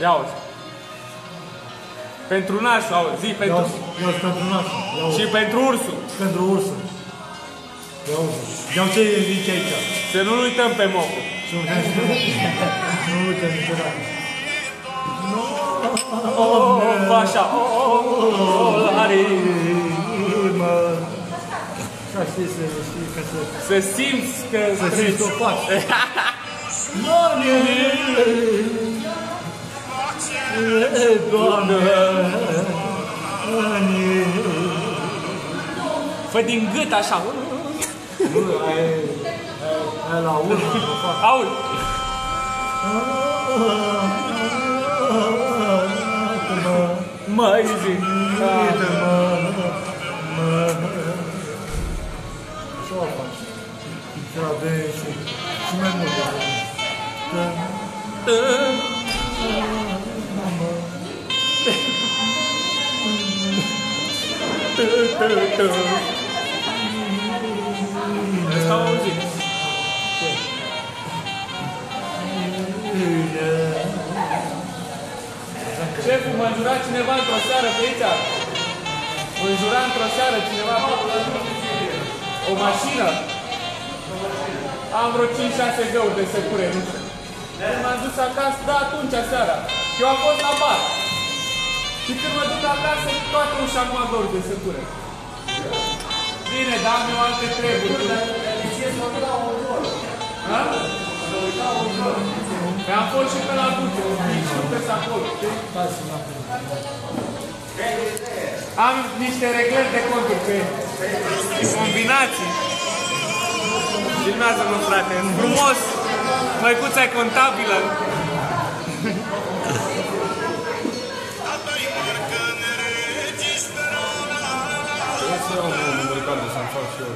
Ia auzi. Pentru nașul, auzi, zi pentru... Ia auzi pentru nașul. Și pentru ursul. Pentru ursul. Ia auzi. Ia ce zici aici. Să nu uităm pe Mocu. Nu uităm niciodată. Așa. Lari. Ca știi să știi că să... Să simți că... Să simți o faci. Doamne! Doamne! Fă din gât așa. Aia la urmă. Auzi. Măi zi. Ce o faci? Ce la de și mai mult de Asta auzit. Șeful, mă înjura cineva într-o seară pe aici. Mă înjura într-o seară cineva o mașină. Am vreo 5-6 găuri de secure, nu știu. M-am dus acasă, da, atunci, seara. Eu am fost la bar. Și când mă duc acasă, toată ușa acum găuri de secure. Bine, dar am eu alte treburi. Ha? Păi am fost și pe la Duce, și pe acolo, știi? Am niște reglări de conturi pe combinații. Filmează-mă, frate, frumos, măicuța e contabilă. Trebuie să iau un număr de card să-mi fac și eu.